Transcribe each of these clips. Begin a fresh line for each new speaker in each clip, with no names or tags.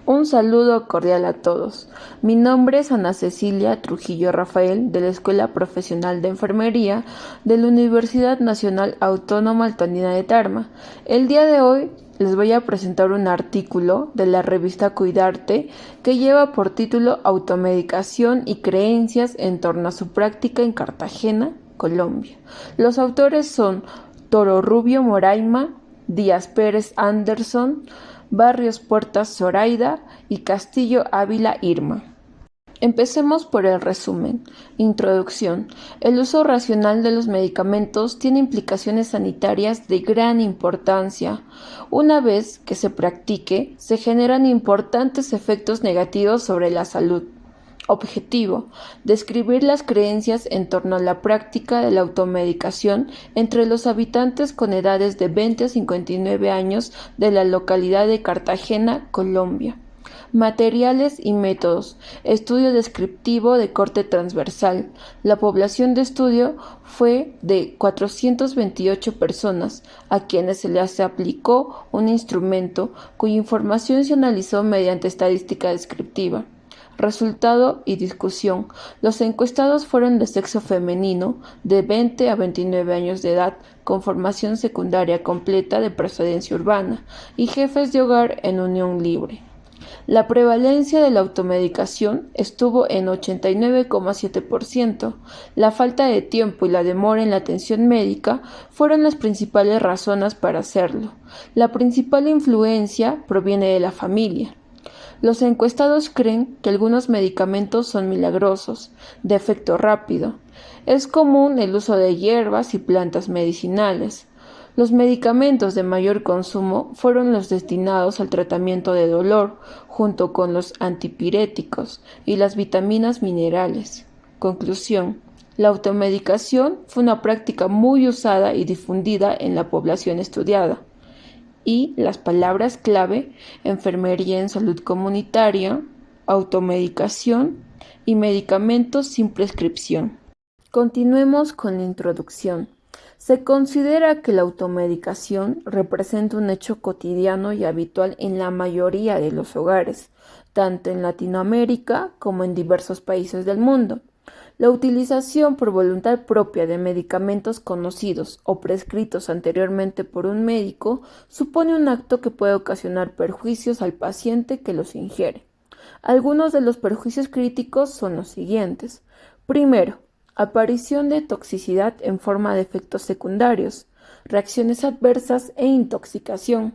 Un saludo cordial a todos. Mi nombre es Ana Cecilia Trujillo Rafael, de la Escuela Profesional de Enfermería de la Universidad Nacional Autónoma Altandina de Tarma. El día de hoy les voy a presentar un artículo de la revista Cuidarte que lleva por título Automedicación y creencias en torno a su práctica en Cartagena, Colombia. Los autores son Toro Rubio Moraima, Díaz Pérez Anderson, Barrios Puertas Zoraida y Castillo Ávila Irma. Empecemos por el resumen. Introducción. El uso racional de los medicamentos tiene implicaciones sanitarias de gran importancia. Una vez que se practique, se generan importantes efectos negativos sobre la salud. Objetivo: describir las creencias en torno a la práctica de la automedicación entre los habitantes con edades de 20 a 59 años de la localidad de Cartagena, Colombia. Materiales y métodos. Estudio descriptivo de corte transversal. La población de estudio fue de 428 personas, a quienes se les aplicó un instrumento cuya información se analizó mediante estadística descriptiva. Resultado y discusión. Los encuestados fueron de sexo femenino, de 20 a 29 años de edad, con formación secundaria completa de procedencia urbana, y jefes de hogar en unión libre. La prevalencia de la automedicación estuvo en 89,7%. La falta de tiempo y la demora en la atención médica fueron las principales razones para hacerlo. La principal influencia proviene de la familia. Los encuestados creen que algunos medicamentos son milagrosos, de efecto rápido. Es común el uso de hierbas y plantas medicinales. Los medicamentos de mayor consumo fueron los destinados al tratamiento de dolor, junto con los antipiréticos y las vitaminas minerales. Conclusión: la automedicación fue una práctica muy usada y difundida en la población estudiada. Y las palabras clave: enfermería en salud comunitaria, automedicación y medicamentos sin prescripción. Continuemos con la introducción. Se considera que la automedicación representa un hecho cotidiano y habitual en la mayoría de los hogares, tanto en Latinoamérica como en diversos países del mundo. La utilización por voluntad propia de medicamentos conocidos o prescritos anteriormente por un médico supone un acto que puede ocasionar perjuicios al paciente que los ingiere. Algunos de los perjuicios críticos son los siguientes. Primero, aparición de toxicidad en forma de efectos secundarios, reacciones adversas e intoxicación.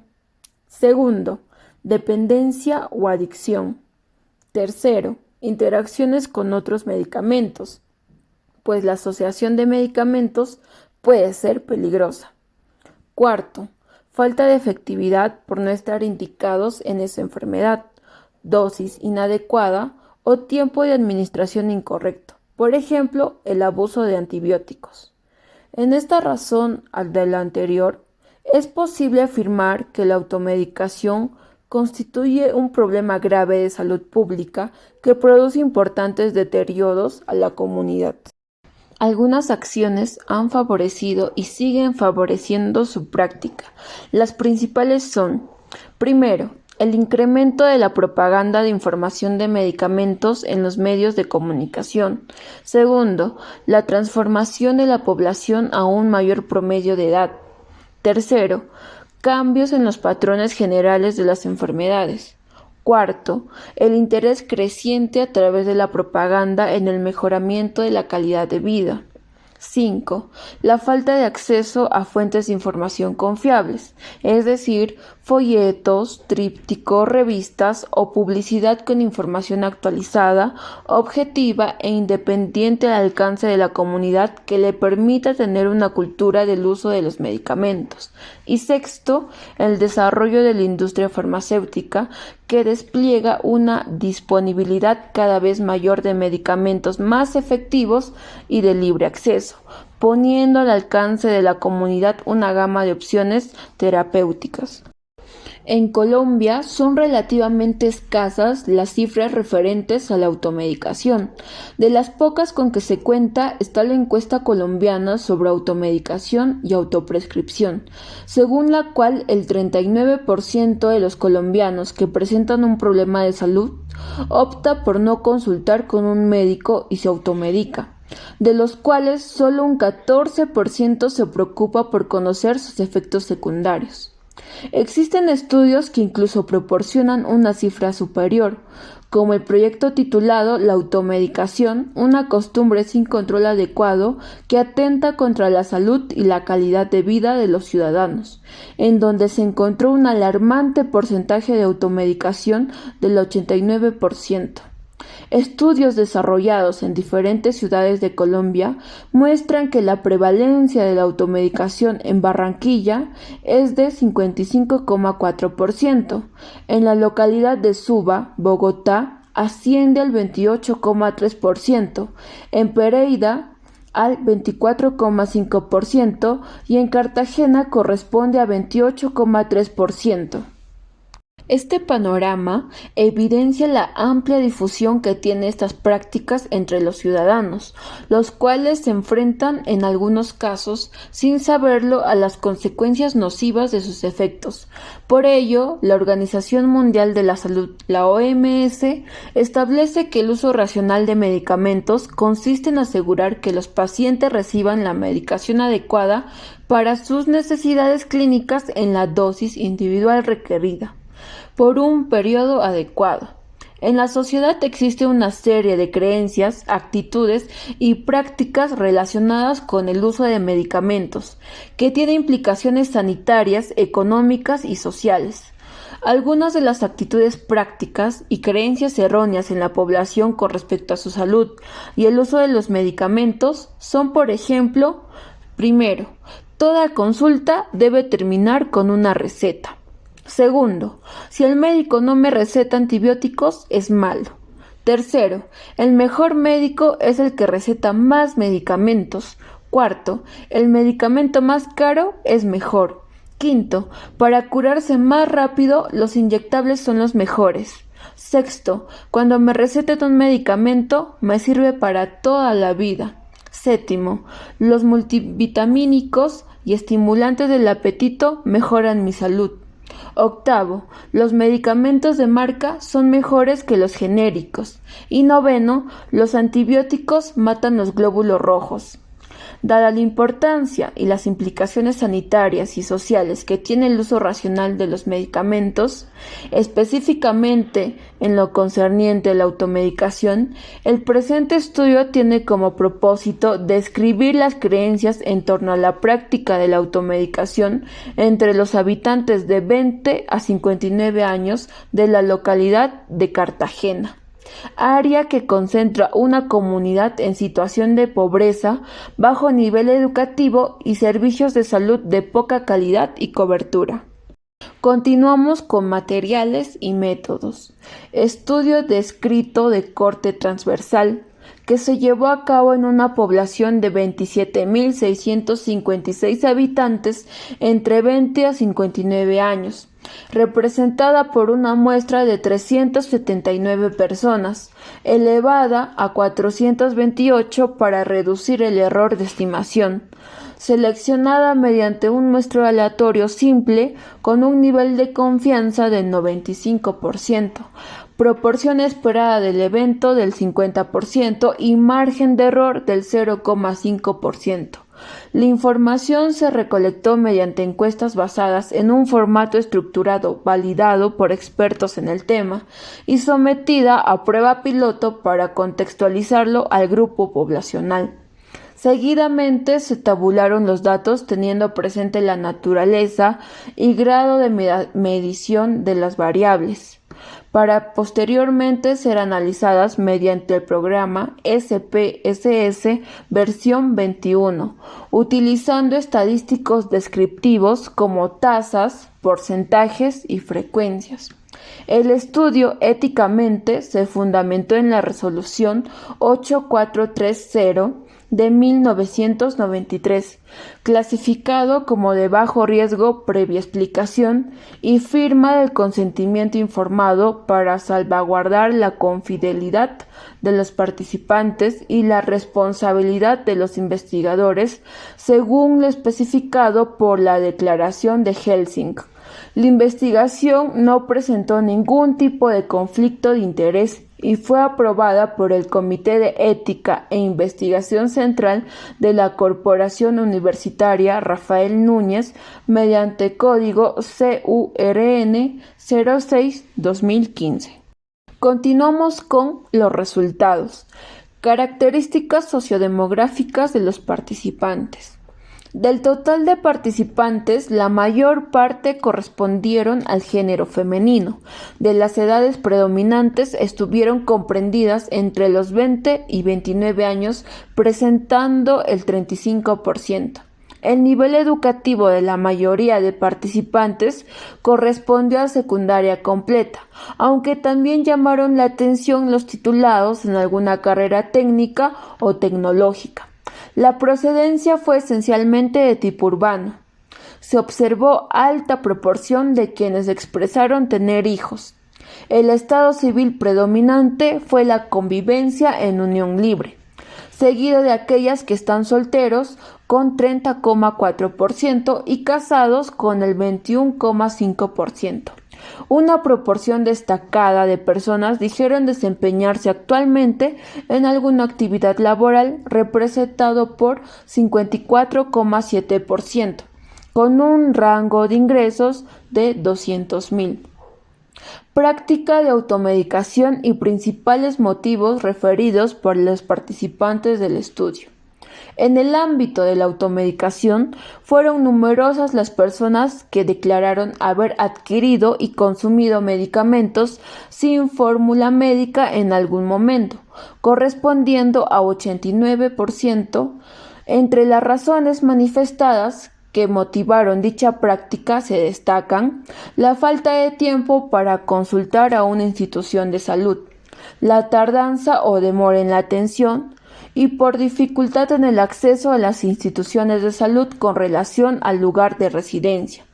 Segundo, dependencia o adicción. Tercero, interacciones con otros medicamentos, pues la asociación de medicamentos puede ser peligrosa. Cuarto, falta de efectividad por no estar indicados en esa enfermedad, dosis inadecuada o tiempo de administración incorrecto, por ejemplo, el abuso de antibióticos. En esta razón de la anterior, es posible afirmar que la automedicación constituye un problema grave de salud pública que produce importantes deterioros a la comunidad. Algunas acciones han favorecido y siguen favoreciendo su práctica. Las principales son: primero, el incremento de la propaganda de información de medicamentos en los medios de comunicación. Segundo, la transformación de la población a un mayor promedio de edad. Tercero, cambios en los patrones generales de las enfermedades. Cuarto, el interés creciente a través de la propaganda en el mejoramiento de la calidad de vida. 5. La falta de acceso a fuentes de información confiables, es decir, folletos, trípticos, revistas o publicidad con información actualizada, objetiva e independiente al alcance de la comunidad que le permita tener una cultura del uso de los medicamentos. Y sexto, el desarrollo de la industria farmacéutica que despliega una disponibilidad cada vez mayor de medicamentos más efectivos y de libre acceso, poniendo al alcance de la comunidad una gama de opciones terapéuticas. En Colombia son relativamente escasas las cifras referentes a la automedicación. De las pocas con que se cuenta está la encuesta colombiana sobre automedicación y autoprescripción, según la cual el 39% de los colombianos que presentan un problema de salud opta por no consultar con un médico y se automedica, de los cuales solo un 14% se preocupa por conocer sus efectos secundarios. Existen estudios que incluso proporcionan una cifra superior, como el proyecto titulado La automedicación, una costumbre sin control adecuado que atenta contra la salud y la calidad de vida de los ciudadanos, en donde se encontró un alarmante porcentaje de automedicación del 89%. Estudios desarrollados en diferentes ciudades de Colombia muestran que la prevalencia de la automedicación en Barranquilla es de 55,4%. En la localidad de Suba, Bogotá, asciende al 28,3%. En Pereira, al 24,5% y en Cartagena corresponde a 28,3%. Este panorama evidencia la amplia difusión que tienen estas prácticas entre los ciudadanos, los cuales se enfrentan en algunos casos, sin saberlo, a las consecuencias nocivas de sus efectos. Por ello, la Organización Mundial de la Salud, la OMS, establece que el uso racional de medicamentos consiste en asegurar que los pacientes reciban la medicación adecuada para sus necesidades clínicas en la dosis individual requerida por un periodo adecuado. En la sociedad existe una serie de creencias, actitudes y prácticas relacionadas con el uso de medicamentos, que tiene implicaciones sanitarias, económicas y sociales. Algunas de las actitudes prácticas y creencias erróneas en la población con respecto a su salud y el uso de los medicamentos son, por ejemplo, primero, toda consulta debe terminar con una receta. Segundo, si el médico no me receta antibióticos, es malo. Tercero, el mejor médico es el que receta más medicamentos. Cuarto, el medicamento más caro es mejor. Quinto, para curarse más rápido, los inyectables son los mejores. Sexto, cuando me receten un medicamento, me sirve para toda la vida. Séptimo, los multivitamínicos y estimulantes del apetito mejoran mi salud. Octavo, los medicamentos de marca son mejores que los genéricos. Y noveno, los antibióticos matan los glóbulos rojos. Dada la importancia y las implicaciones sanitarias y sociales que tiene el uso racional de los medicamentos, específicamente en lo concerniente a la automedicación, el presente estudio tiene como propósito describir las creencias en torno a la práctica de la automedicación entre los habitantes de 20 a 59 años de la localidad de Cartagena, área que concentra una comunidad en situación de pobreza, bajo nivel educativo y servicios de salud de poca calidad y cobertura. Continuamos con materiales y métodos. Estudio descrito de corte transversal que se llevó a cabo en una población de 27.656 habitantes entre 20 a 59 años, representada por una muestra de 379 personas, elevada a 428 para reducir el error de estimación, seleccionada mediante un muestreo aleatorio simple con un nivel de confianza del 95%, proporción esperada del evento del 50% y margen de error del 0,5%. La información se recolectó mediante encuestas basadas en un formato estructurado validado por expertos en el tema y sometida a prueba piloto para contextualizarlo al grupo poblacional. Seguidamente se tabularon los datos teniendo presente la naturaleza y grado de medición de las variables, para posteriormente ser analizadas mediante el programa SPSS versión 21, utilizando estadísticos descriptivos como tasas, porcentajes y frecuencias. El estudio éticamente se fundamentó en la resolución 8430 de 1993, clasificado como de bajo riesgo previa explicación y firma del consentimiento informado para salvaguardar la confidencialidad de los participantes y la responsabilidad de los investigadores, según lo especificado por la Declaración de Helsinki. La investigación no presentó ningún tipo de conflicto de interés y fue aprobada por el Comité de Ética e Investigación Central de la Corporación Universitaria Rafael Núñez mediante código CURN 06-2015. Continuamos con los resultados. Características sociodemográficas de los participantes. Del total de participantes, la mayor parte correspondieron al género femenino. De las edades predominantes estuvieron comprendidas entre los 20 y 29 años, presentando el 35%. El nivel educativo de la mayoría de participantes correspondió a secundaria completa, aunque también llamaron la atención los titulados en alguna carrera técnica o tecnológica. La procedencia fue esencialmente de tipo urbano. Se observó alta proporción de quienes expresaron tener hijos. El estado civil predominante fue la convivencia en unión libre, seguido de aquellas que están solteros con 30,4% y casados con el 21,5%. Una proporción destacada de personas dijeron desempeñarse actualmente en alguna actividad laboral, representado por 54,7%, con un rango de ingresos de 200,000. Práctica de automedicación y principales motivos referidos por los participantes del estudio. En el ámbito de la automedicación, fueron numerosas las personas que declararon haber adquirido y consumido medicamentos sin fórmula médica en algún momento, correspondiendo a 89%. Entre las razones manifestadas que motivaron dicha práctica se destacan la falta de tiempo para consultar a una institución de salud, la tardanza o demora en la atención, y por dificultad en el acceso a las instituciones de salud con relación al lugar de residencia.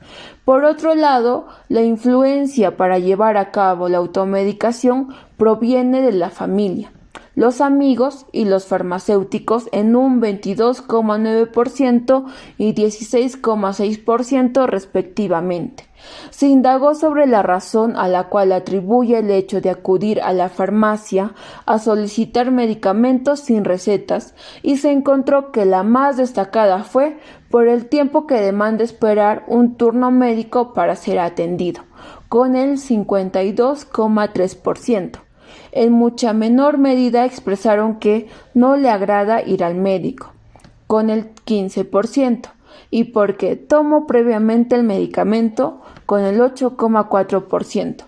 Por otro lado, la influencia para llevar a cabo la automedicación proviene de la familia, los amigos y los farmacéuticos en un 22,9% y 16,6% respectivamente. Se indagó sobre la razón a la cual atribuye el hecho de acudir a la farmacia a solicitar medicamentos sin recetas y se encontró que la más destacada fue por el tiempo que demanda esperar un turno médico para ser atendido, con el 52,3%. En mucha menor medida expresaron que no le agrada ir al médico, con el 15%, y porque tomó previamente el medicamento, con el 8,4%.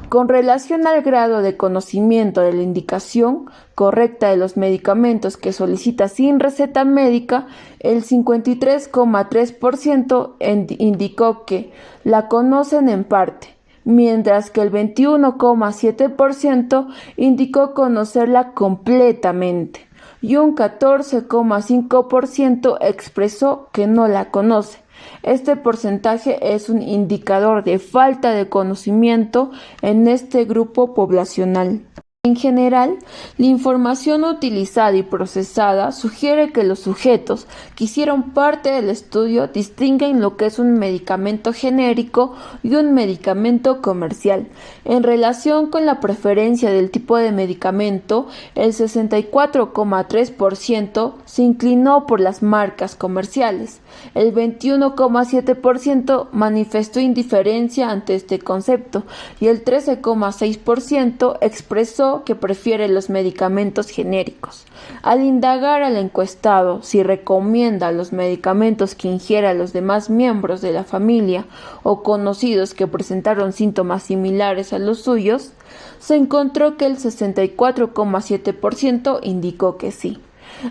Con relación al grado de conocimiento de la indicación correcta de los medicamentos que solicita sin receta médica, el 53,3% indicó que la conocen en parte, mientras que el 21,7% indicó conocerla completamente y un 14,5% expresó que no la conoce. Este porcentaje es un indicador de falta de conocimiento en este grupo poblacional. En general, la información utilizada y procesada sugiere que los sujetos que hicieron parte del estudio distinguen lo que es un medicamento genérico y un medicamento comercial. En relación con la preferencia del tipo de medicamento, el 64,3% se inclinó por las marcas comerciales. El 21,7% manifestó indiferencia ante este concepto y el 13,6% expresó que prefiere los medicamentos genéricos. Al indagar al encuestado si recomienda los medicamentos que ingiera a los demás miembros de la familia o conocidos que presentaron síntomas similares a los suyos, se encontró que el 64,7% indicó que sí.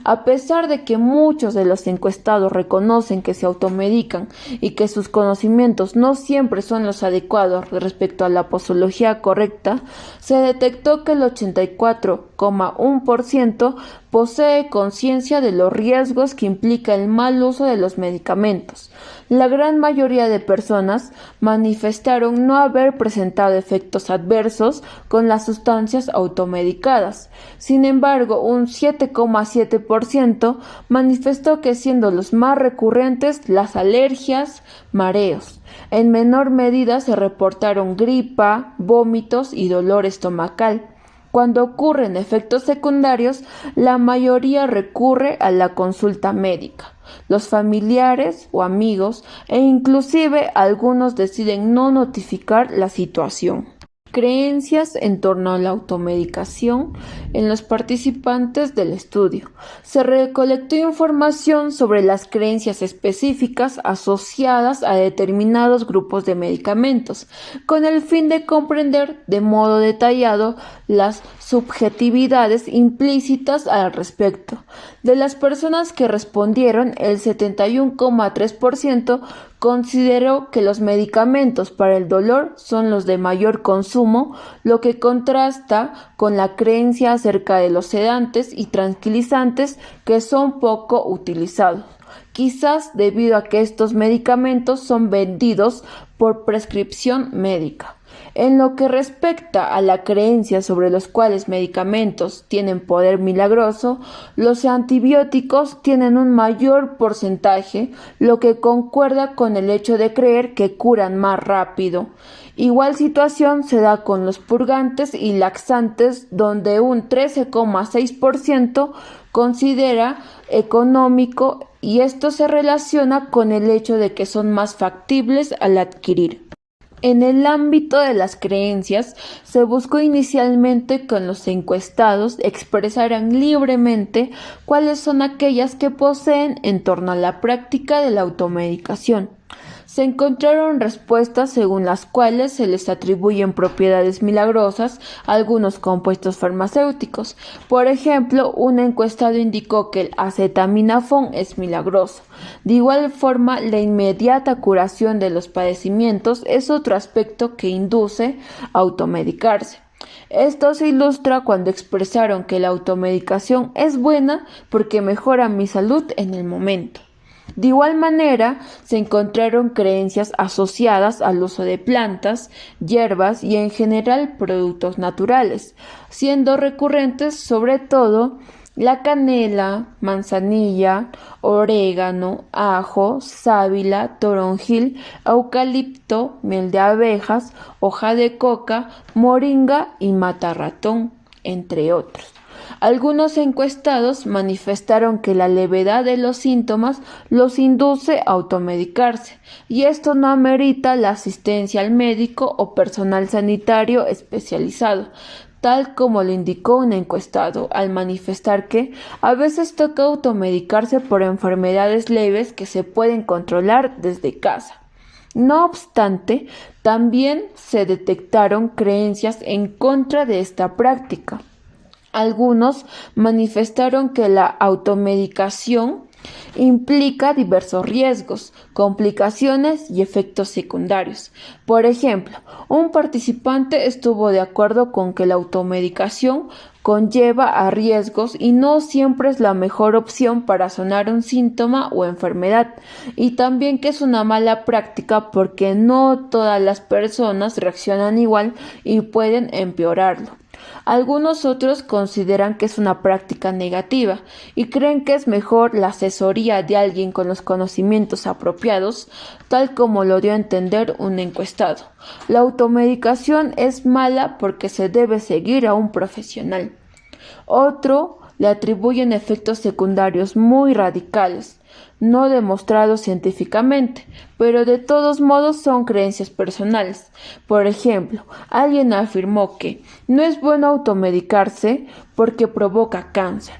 A pesar de que muchos de los encuestados reconocen que se automedican y que sus conocimientos no siempre son los adecuados respecto a la posología correcta, se detectó que el 84,1% posee conciencia de los riesgos que implica el mal uso de los medicamentos. La gran mayoría de personas manifestaron no haber presentado efectos adversos con las sustancias automedicadas. Sin embargo, un 7,7% manifestó que siendo los más recurrentes las alergias, mareos. En menor medida se reportaron gripa, vómitos y dolor estomacal. Cuando ocurren efectos secundarios, la mayoría recurre a la consulta médica. Los familiares o amigos e inclusive algunos deciden no notificar la situación. Creencias en torno a la automedicación en los participantes del estudio. Se recolectó información sobre las creencias específicas asociadas a determinados grupos de medicamentos, con el fin de comprender de modo detallado las subjetividades implícitas al respecto. De las personas que respondieron, el 71,3% consideró que los medicamentos para el dolor son los de mayor consumo, lo que contrasta con la creencia acerca de los sedantes y tranquilizantes que son poco utilizados, quizás debido a que estos medicamentos son vendidos por prescripción médica. En lo que respecta a la creencia sobre los cuales medicamentos tienen poder milagroso, los antibióticos tienen un mayor porcentaje, lo que concuerda con el hecho de creer que curan más rápido. Igual situación se da con los purgantes y laxantes, donde un 13,6% considera económico, y esto se relaciona con el hecho de que son más factibles al adquirir. En el ámbito de las creencias, se buscó inicialmente que los encuestados expresaran libremente cuáles son aquellas que poseen en torno a la práctica de la automedicación. Se encontraron respuestas según las cuales se les atribuyen propiedades milagrosas a algunos compuestos farmacéuticos. Por ejemplo, un encuestado indicó que el acetaminofén es milagroso. De igual forma, la inmediata curación de los padecimientos es otro aspecto que induce a automedicarse. Esto se ilustra cuando expresaron que la automedicación es buena porque mejora mi salud en el momento. De igual manera, se encontraron creencias asociadas al uso de plantas, hierbas y en general productos naturales, siendo recurrentes sobre todo la canela, manzanilla, orégano, ajo, sábila, toronjil, eucalipto, miel de abejas, hoja de coca, moringa y matarratón, entre otros. Algunos encuestados manifestaron que la levedad de los síntomas los induce a automedicarse, y esto no amerita la asistencia al médico o personal sanitario especializado, tal como lo indicó un encuestado, al manifestar que a veces toca automedicarse por enfermedades leves que se pueden controlar desde casa. No obstante, también se detectaron creencias en contra de esta práctica. Algunos manifestaron que la automedicación implica diversos riesgos, complicaciones y efectos secundarios. Por ejemplo, un participante estuvo de acuerdo con que la automedicación conlleva a riesgos y no siempre es la mejor opción para sanar un síntoma o enfermedad, y también que es una mala práctica porque no todas las personas reaccionan igual y pueden empeorarlo. Algunos otros consideran que es una práctica negativa y creen que es mejor la asesoría de alguien con los conocimientos apropiados, tal como lo dio a entender un encuestado. La automedicación es mala porque se debe seguir a un profesional. Otro le atribuyen efectos secundarios muy radicales, no demostrados científicamente, pero de todos modos son creencias personales. Por ejemplo, alguien afirmó que no es bueno automedicarse porque provoca cáncer.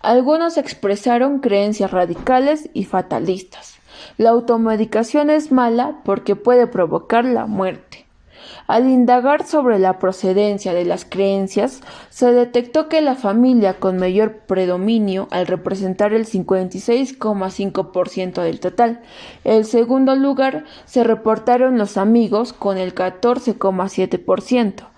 Algunos expresaron creencias radicales y fatalistas. La automedicación es mala porque puede provocar la muerte. Al indagar sobre la procedencia de las creencias, se detectó que la familia con mayor predominio, al representar el 56,5% del total. En segundo lugar, se reportaron los amigos con el 14,7%,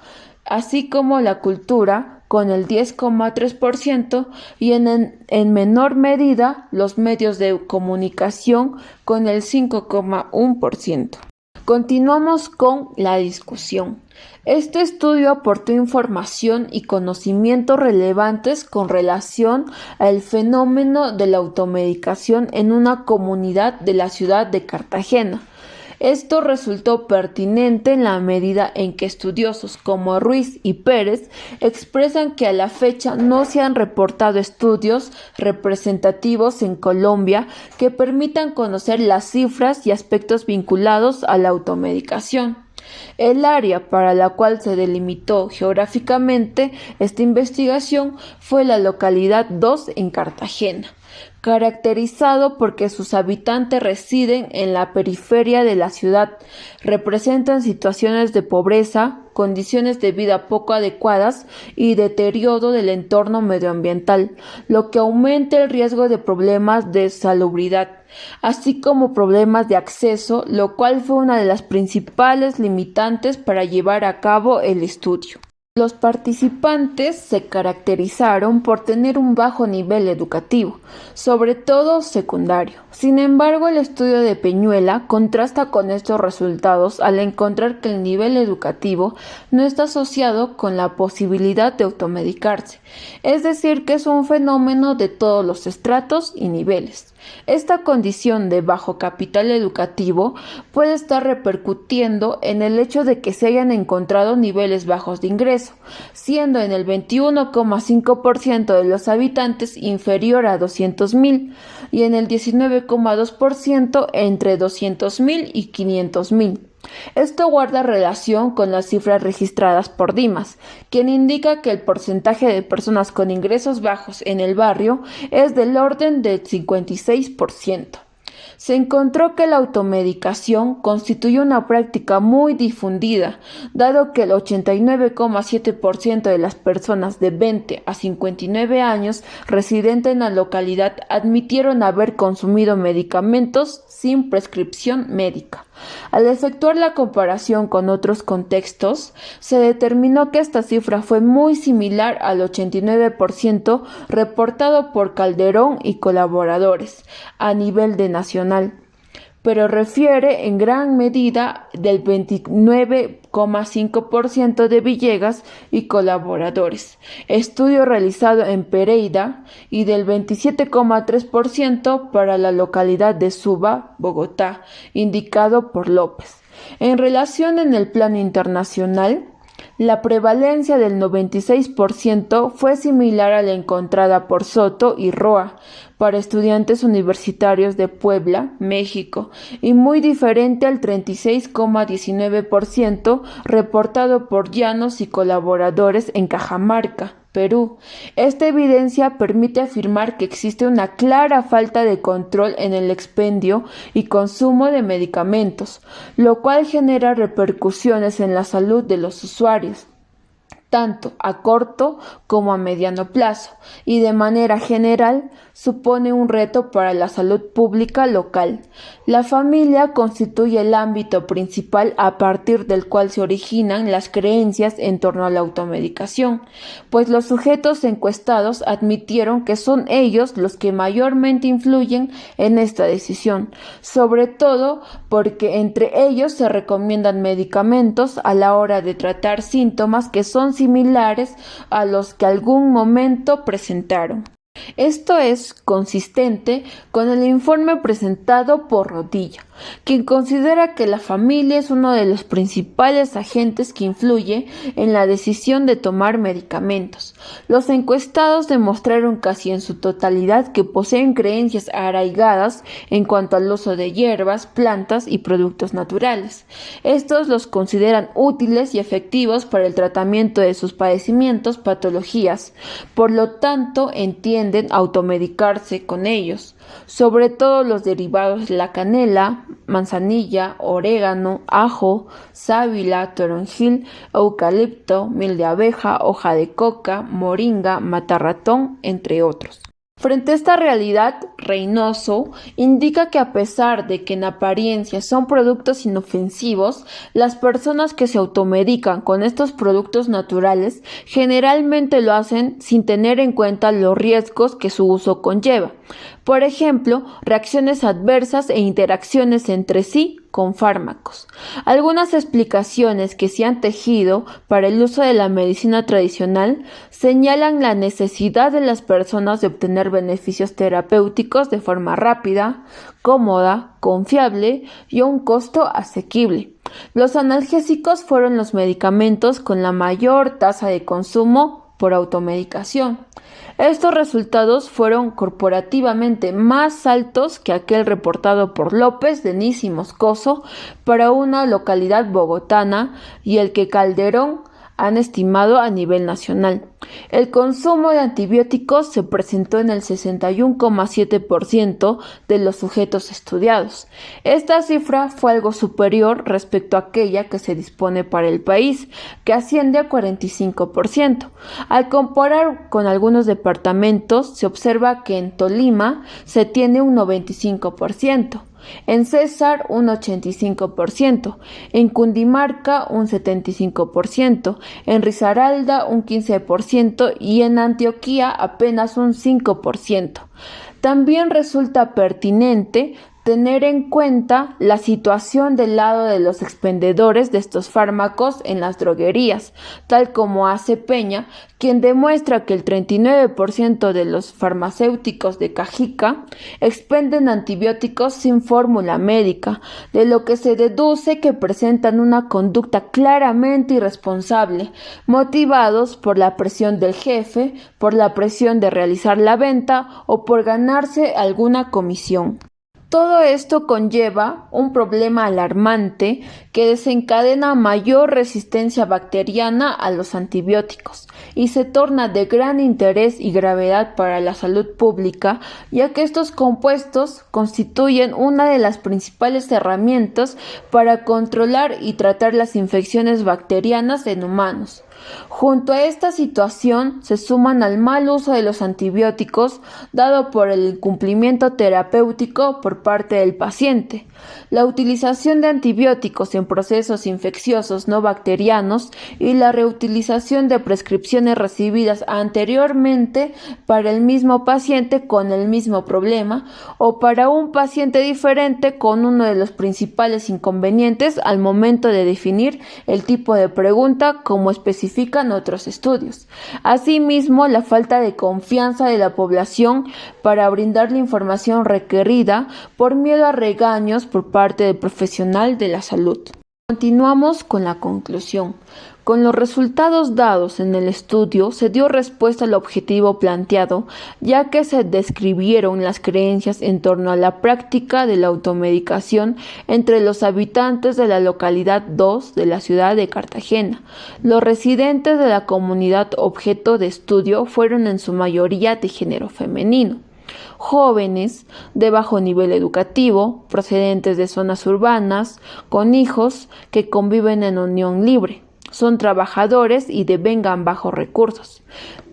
así como la cultura con el 10,3% y en menor medida los medios de comunicación con el 5,1%. Continuamos con la discusión. Este estudio aportó información y conocimientos relevantes con relación al fenómeno de la automedicación en una comunidad de la ciudad de Cartagena. Esto resultó pertinente en la medida en que estudiosos como Ruiz y Pérez expresan que a la fecha no se han reportado estudios representativos en Colombia que permitan conocer las cifras y aspectos vinculados a la automedicación. El área para la cual se delimitó geográficamente esta investigación fue la localidad 2 en Cartagena, caracterizado porque sus habitantes residen en la periferia de la ciudad, representan situaciones de pobreza, condiciones de vida poco adecuadas y deterioro del entorno medioambiental, lo que aumenta el riesgo de problemas de salubridad, así como problemas de acceso, lo cual fue una de las principales limitantes para llevar a cabo el estudio. Los participantes se caracterizaron por tener un bajo nivel educativo, sobre todo secundario. Sin embargo, el estudio de Peñuela contrasta con estos resultados al encontrar que el nivel educativo no está asociado con la posibilidad de automedicarse, es decir, que es un fenómeno de todos los estratos y niveles. Esta condición de bajo capital educativo puede estar repercutiendo en el hecho de que se hayan encontrado niveles bajos de ingreso, siendo en el 21,5% de los habitantes inferior a 200,000 y en el 19,2% entre 200,000 y 500,000. Esto guarda relación con las cifras registradas por Dimas, quien indica que el porcentaje de personas con ingresos bajos en el barrio es del orden del 56%. Se encontró que la automedicación constituye una práctica muy difundida, dado que el 89,7% de las personas de 20 a 59 años residentes en la localidad admitieron haber consumido medicamentos sin prescripción médica. Al efectuar la comparación con otros contextos, se determinó que esta cifra fue muy similar al 89% reportado por Calderón y colaboradores a nivel nacional, pero refiere en gran medida del 29,5% de Villegas y colaboradores, estudio realizado en Pereira, y del 27,3% para la localidad de Suba, Bogotá, indicado por López. En relación en el plano internacional, la prevalencia del 96% fue similar a la encontrada por Soto y Roa para estudiantes universitarios de Puebla, México, y muy diferente al 36,19% reportado por Llanos y colaboradores en Cajamarca, Perú. Esta evidencia permite afirmar que existe una clara falta de control en el expendio y consumo de medicamentos, lo cual genera repercusiones en la salud de los usuarios, tanto a corto como a mediano plazo, y de manera general supone un reto para la salud pública local. La familia constituye el ámbito principal a partir del cual se originan las creencias en torno a la automedicación, pues los sujetos encuestados admitieron que son ellos los que mayormente influyen en esta decisión, sobre todo porque entre ellos se recomiendan medicamentos a la hora de tratar síntomas que son similares a los que algún momento presentaron. Esto es consistente con el informe presentado por Rodilla, quien considera que la familia es uno de los principales agentes que influye en la decisión de tomar medicamentos. Los encuestados demostraron casi en su totalidad que poseen creencias arraigadas en cuanto al uso de hierbas, plantas y productos naturales. Estos los consideran útiles y efectivos para el tratamiento de sus padecimientos, patologías. Por lo tanto, entienden automedicarse con ellos, sobre todo los derivados de la canela, manzanilla, orégano, ajo, sábila, toronjil, eucalipto, miel de abeja, hoja de coca, moringa, matarratón, entre otros. Frente a esta realidad, Reynoso indica que a pesar de que en apariencia son productos inofensivos, las personas que se automedican con estos productos naturales generalmente lo hacen sin tener en cuenta los riesgos que su uso conlleva. Por ejemplo, reacciones adversas e interacciones entre sí con fármacos. Algunas explicaciones que se han tejido para el uso de la medicina tradicional señalan la necesidad de las personas de obtener beneficios terapéuticos de forma rápida, cómoda, confiable y a un costo asequible. Los analgésicos fueron los medicamentos con la mayor tasa de consumo por automedicación. Estos resultados fueron corporativamente más altos que aquel reportado por López, Denis y Moscoso para una localidad bogotana y el que Calderón han estimado a nivel nacional. El consumo de antibióticos se presentó en el 61,7% de los sujetos estudiados. Esta cifra fue algo superior respecto a aquella que se dispone para el país, que asciende a 45%. Al comparar con algunos departamentos, se observa que en Tolima se tiene un 95%. En César un 85%, en Cundinamarca un 75%, en Risaralda un 15% y en Antioquia apenas un 5%. También resulta pertinente tener en cuenta la situación del lado de los expendedores de estos fármacos en las droguerías, tal como hace Peña, quien demuestra que el 39% de los farmacéuticos de Cajica expenden antibióticos sin fórmula médica, de lo que se deduce que presentan una conducta claramente irresponsable, motivados por la presión del jefe, por la presión de realizar la venta o por ganarse alguna comisión. Todo esto conlleva un problema alarmante que desencadena mayor resistencia bacteriana a los antibióticos y se torna de gran interés y gravedad para la salud pública, ya que estos compuestos constituyen una de las principales herramientas para controlar y tratar las infecciones bacterianas en humanos. Junto a esta situación se suman al mal uso de los antibióticos dado por el incumplimiento terapéutico por parte del paciente, la utilización de antibióticos en procesos infecciosos no bacterianos y la reutilización de prescripciones recibidas anteriormente para el mismo paciente con el mismo problema o para un paciente diferente con uno de los principales inconvenientes al momento de definir el tipo de pregunta como especifican otros estudios. Asimismo, la falta de confianza de la población para brindar la información requerida por miedo a regaños por parte del profesional de la salud. Continuamos con la conclusión. Con los resultados dados en el estudio se dio respuesta al objetivo planteado, ya que se describieron las creencias en torno a la práctica de la automedicación entre los habitantes de la localidad 2 de la ciudad de Cartagena. Los residentes de la comunidad objeto de estudio fueron en su mayoría de género femenino. Jóvenes de bajo nivel educativo, procedentes de zonas urbanas, con hijos que conviven en unión libre. Son trabajadores y devengan bajos recursos.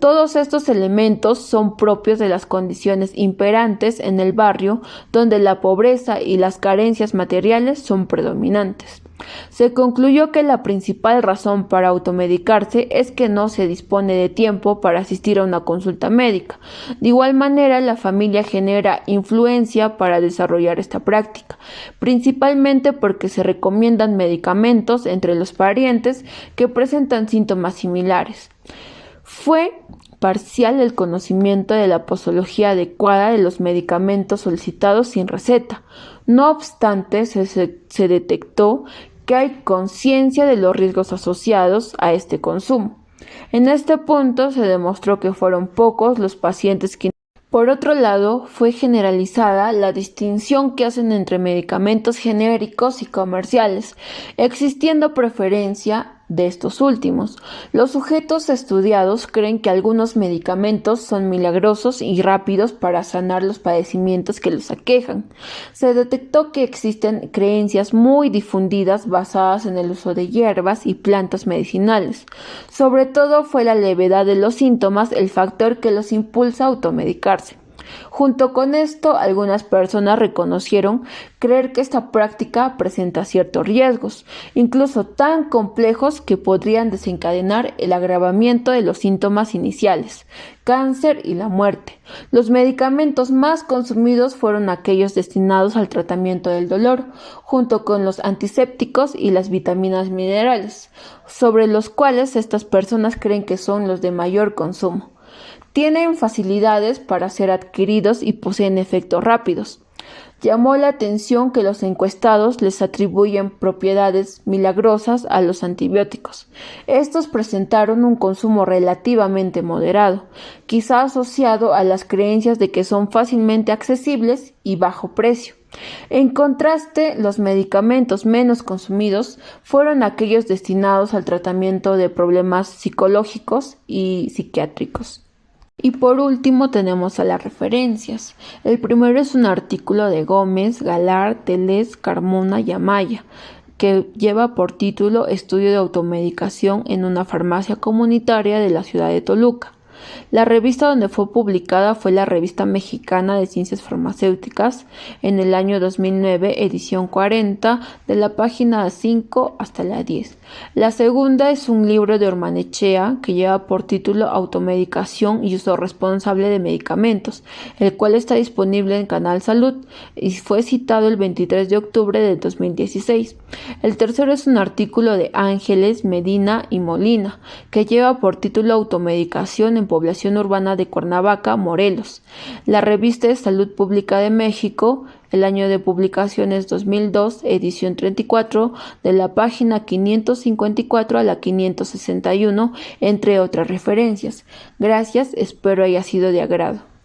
Todos estos elementos son propios de las condiciones imperantes en el barrio donde la pobreza y las carencias materiales son predominantes. Se concluyó que la principal razón para automedicarse es que no se dispone de tiempo para asistir a una consulta médica. De igual manera, la familia genera influencia para desarrollar esta práctica, principalmente porque se recomiendan medicamentos entre los parientes que presentan síntomas similares. Fue parcial el conocimiento de la posología adecuada de los medicamentos solicitados sin receta. No obstante, se detectó que hay conciencia de los riesgos asociados a este consumo. En este punto se demostró que fueron pocos los pacientes que... Por otro lado, fue generalizada la distinción que hacen entre medicamentos genéricos y comerciales, existiendo preferencia de estos últimos. Los sujetos estudiados creen que algunos medicamentos son milagrosos y rápidos para sanar los padecimientos que los aquejan. Se detectó que existen creencias muy difundidas basadas en el uso de hierbas y plantas medicinales. Sobre todo fue la levedad de los síntomas el factor que los impulsa a automedicarse. Junto con esto, algunas personas reconocieron creer que esta práctica presenta ciertos riesgos, incluso tan complejos que podrían desencadenar el agravamiento de los síntomas iniciales, cáncer y la muerte. Los medicamentos más consumidos fueron aquellos destinados al tratamiento del dolor, junto con los antisépticos y las vitaminas minerales, sobre los cuales estas personas creen que son los de mayor consumo. Tienen facilidades para ser adquiridos y poseen efectos rápidos. Llamó la atención que los encuestados les atribuyen propiedades milagrosas a los antibióticos. Estos presentaron un consumo relativamente moderado, quizá asociado a las creencias de que son fácilmente accesibles y bajo precio. En contraste, los medicamentos menos consumidos fueron aquellos destinados al tratamiento de problemas psicológicos y psiquiátricos. Y por último tenemos a las referencias. El primero es un artículo de Gómez, Galard, Teles, Carmona y Amaya, que lleva por título Estudio de automedicación en una farmacia comunitaria de la ciudad de Toluca. La revista donde fue publicada fue la Revista Mexicana de Ciencias Farmacéuticas en el año 2009, edición 40, de la página 5 hasta la 10. La segunda es un libro de Ormanechea que lleva por título Automedicación y uso responsable de medicamentos, el cual está disponible en Canal Salud y fue citado el 23 de octubre de 2016. El tercero es un artículo de Ángeles, Medina y Molina que lleva por título Automedicación en población urbana de Cuernavaca, Morelos. La revista de Salud Pública de México, el año de publicación es 2002, edición 34, de la página 554 a la 561, entre otras referencias. Gracias, espero haya sido de agrado.